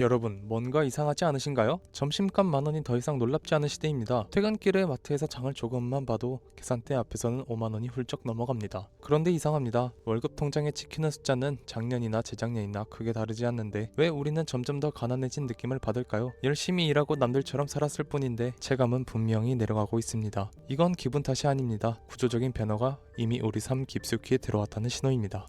여러분, 뭔가 이상하지 않으신가요? 점심값 10,000원이 더 이상 놀랍지 않은 시대입니다. 퇴근길에 마트에서 장을 조금만 봐도 계산대 앞에서는 50,000원이 훌쩍 넘어갑니다. 그런데 이상합니다. 월급 통장에 찍히는 숫자는 작년이나 재작년이나 크게 다르지 않는데 왜 우리는 점점 더 가난해진 느낌을 받을까요? 열심히 일하고 남들처럼 살았을 뿐인데 체감은 분명히 내려가고 있습니다. 이건 기분 탓이 아닙니다. 구조적인 변화가 이미 우리 삶 깊숙이 들어왔다는 신호입니다.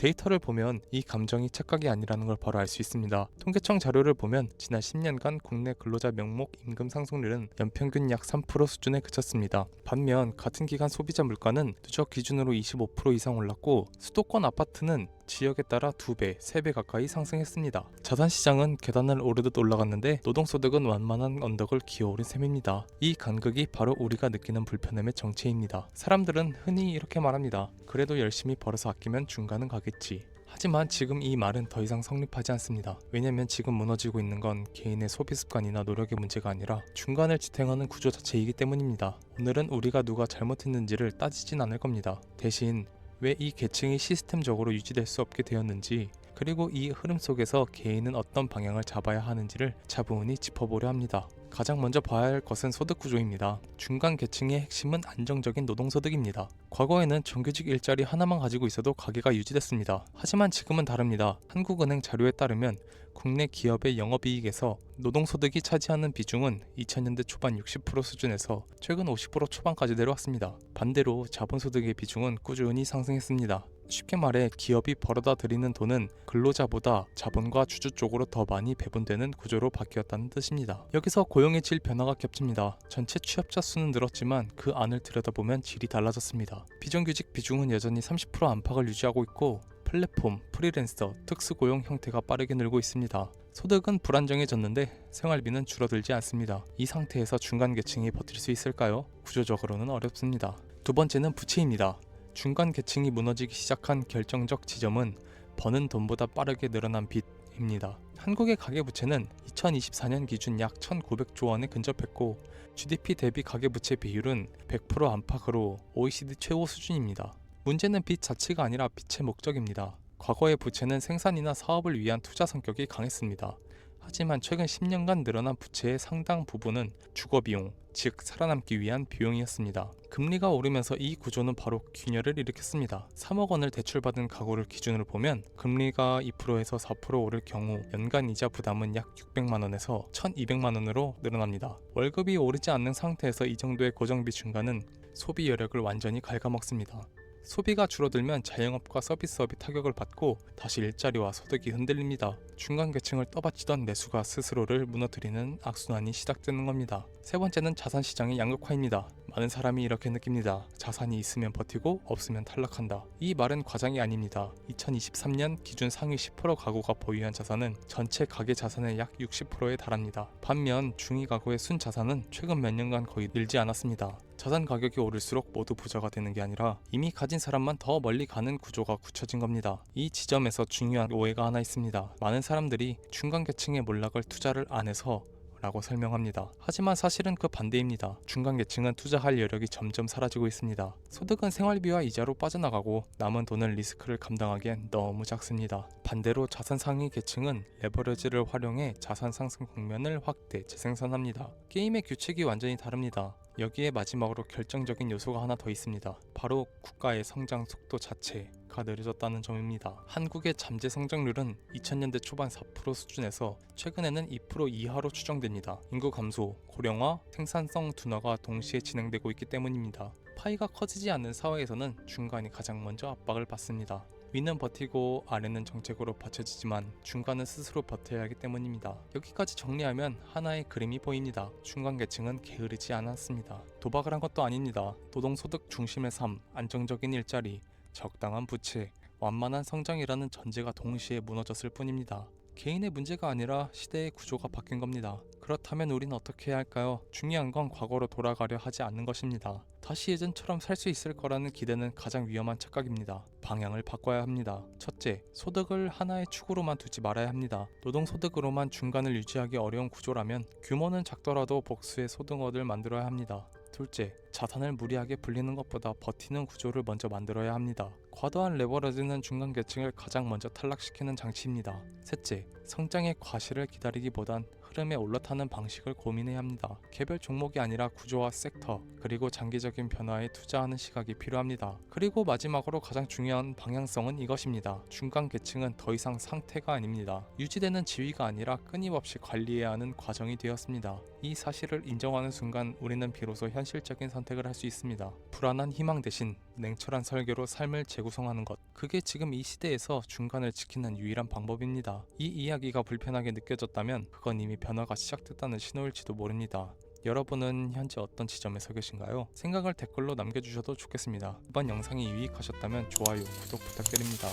데이터를 보면 이 감정이 착각이 아니라는 걸 바로 알 수 있습니다. 통계청 자료를 보면 지난 10년간 국내 근로자 명목 임금 상승률은 연평균 약 3% 수준에 그쳤습니다. 반면 같은 기간 소비자 물가는 누적 기준으로 25% 이상 올랐고 수도권 아파트는 지역에 따라 2배, 3배 가까이 상승했습니다. 자산시장은 계단을 오르듯 올라갔는데 노동소득은 완만한 언덕을 기어오른 셈입니다. 이 간극이 바로 우리가 느끼는 불편함의 정체입니다. 사람들은 흔히 이렇게 말합니다. 그래도 열심히 벌어서 아끼면 중간은 가겠지. 하지만 지금 이 말은 더 이상 성립하지 않습니다. 왜냐면 지금 무너지고 있는 건 개인의 소비 습관이나 노력의 문제가 아니라 중간을 지탱하는 구조 자체이기 때문입니다. 오늘은 우리가 누가 잘못했는지를 따지진 않을 겁니다. 대신 왜 이 계층이 시스템적으로 유지될 수 없게 되었는지, 그리고 이 흐름 속에서 개인은 어떤 방향을 잡아야 하는지를 차분히 짚어보려 합니다. 가장 먼저 봐야 할 것은 소득 구조입니다. 중간 계층의 핵심은 안정적인 노동소득입니다. 과거에는 정규직 일자리 하나만 가지고 있어도 가게가 유지됐습니다. 하지만 지금은 다릅니다. 한국은행 자료에 따르면 국내 기업의 영업이익에서 노동소득이 차지하는 비중은 2000년대 초반 60% 수준에서 최근 50% 초반까지 내려왔습니다. 반대로 자본소득의 비중은 꾸준히 상승했습니다. 쉽게 말해 기업이 벌어다 들이는 돈은 근로자보다 자본과 주주 쪽으로 더 많이 배분되는 구조로 바뀌었다는 뜻입니다. 여기서 고용의 질 변화가 겹칩니다. 전체 취업자 수는 늘었지만 그 안을 들여다보면 질이 달라졌습니다. 비정규직 비중은 여전히 30% 안팎을 유지하고 있고 플랫폼, 프리랜서, 특수고용 형태가 빠르게 늘고 있습니다. 소득은 불안정해졌는데 생활비는 줄어들지 않습니다. 이 상태에서 중간 계층이 버틸 수 있을까요? 구조적으로는 어렵습니다. 두 번째는 부채입니다. 중간 계층이 무너지기 시작한 결정적 지점은 버는 돈보다 빠르게 늘어난 빚입니다. 한국의 가계부채는 2024년 기준 약 1,900조 원에 근접했고 GDP 대비 가계부채 비율은 100% 안팎으로 OECD 최고 수준입니다. 문제는 빚 자체가 아니라 빚의 목적입니다. 과거의 부채는 생산이나 사업을 위한 투자 성격이 강했습니다. 하지만 최근 10년간 늘어난 부채의 상당 부분은 주거비용, 즉 살아남기 위한 비용이었습니다. 금리가 오르면서 이 구조는 바로 균열을 일으켰습니다. 3억 원을 대출받은 가구를 기준으로 보면 금리가 2%에서 4% 오를 경우 연간 이자 부담은 약 600만 원에서 1,200만 원으로 늘어납니다. 월급이 오르지 않는 상태에서 이 정도의 고정비 증가는 소비 여력을 완전히 갉아먹습니다. 소비가 줄어들면 자영업과 서비스업이 타격을 받고 다시 일자리와 소득이 흔들립니다. 중간 계층을 떠받치던 내수가 스스로를 무너뜨리는 악순환이 시작되는 겁니다. 세 번째는 자산시장의 양극화입니다. 많은 사람이 이렇게 느낍니다. 자산이 있으면 버티고 없으면 탈락한다. 이 말은 과장이 아닙니다. 2023년 기준 상위 10% 가구가 보유한 자산은 전체 가계 자산의 약 60%에 달합니다. 반면 중위 가구의 순자산은 최근 몇 년간 거의 늘지 않았습니다. 자산 가격이 오를수록 모두 부자가 되는 게 아니라 이미 가진 사람만 더 멀리 가는 구조가 굳혀진 겁니다. 이 지점에서 중요한 오해가 하나 있습니다. 많은 사람들이 중간 계층의 몰락을 투자를 안 해서 라고 설명합니다. 하지만 사실은 그 반대입니다. 중간 계층은 투자할 여력이 점점 사라지고 있습니다. 소득은 생활비와 이자로 빠져나가고 남은 돈은 리스크를 감당하기엔 너무 작습니다. 반대로 자산 상위 계층은 레버리지를 활용해 자산 상승 국면을 확대, 재생산합니다. 게임의 규칙이 완전히 다릅니다. 여기에 마지막으로 결정적인 요소가 하나 더 있습니다. 바로 국가의 성장 속도 자체가 느려졌다는 점입니다. 한국의 잠재 성장률은 2000년대 초반 4% 수준에서 최근에는 2% 이하로 추정됩니다. 인구 감소, 고령화, 생산성 둔화가 동시에 진행되고 있기 때문입니다. 파이가 커지지 않는 사회에서는 중간이 가장 먼저 압박을 받습니다. 위는 버티고 아래는 정책으로 받쳐지지만 중간은 스스로 버텨야 하기 때문입니다. 여기까지 정리하면 하나의 그림이 보입니다. 중간 계층은 게으르지 않았습니다. 도박을 한 것도 아닙니다. 노동소득 중심의 삶, 안정적인 일자리, 적당한 부채, 완만한 성장이라는 전제가 동시에 무너졌을 뿐입니다. 개인의 문제가 아니라 시대의 구조가 바뀐 겁니다. 그렇다면 우린 어떻게 해야 할까요? 중요한 건 과거로 돌아가려 하지 않는 것입니다. 다시 예전처럼 살 수 있을 거라는 기대는 가장 위험한 착각입니다. 방향을 바꿔야 합니다. 첫째, 소득을 하나의 축으로만 두지 말아야 합니다. 노동소득으로만 중간을 유지하기 어려운 구조라면 규모는 작더라도 복수의 소득원을 만들어야 합니다. 둘째, 자산을 무리하게 불리는 것보다 버티는 구조를 먼저 만들어야 합니다. 과도한 레버러지는 중간 계층을 가장 먼저 탈락시키는 장치입니다. 셋째, 성장의 과실을 기다리기보단 흐름에 올라타는 방식을 고민해야 합니다. 개별 종목이 아니라 구조와 섹터, 그리고 장기적인 변화에 투자하는 시각이 필요합니다. 그리고 마지막으로 가장 중요한 방향성은 이것입니다. 중간 계층은 더 이상 상태가 아닙니다. 유지되는 지위가 아니라 끊임없이 관리해야 하는 과정이 되었습니다. 이 사실을 인정하는 순간 우리는 비로소 현실적인 선택을 할 수 있습니다. 불안한 희망 대신 냉철한 설계로 삶을 재구성하는 것, 그게 지금 이 시대에서 중간을 지키는 유일한 방법입니다. 이 이야기가 불편하게 느껴졌다면 그건 이미 변화가 시작됐다는 신호일지도 모릅니다. 여러분은 현재 어떤 지점에 서 계신가요? 생각을 댓글로 남겨주셔도 좋겠습니다. 이번 영상이 유익하셨다면 좋아요, 구독 부탁드립니다.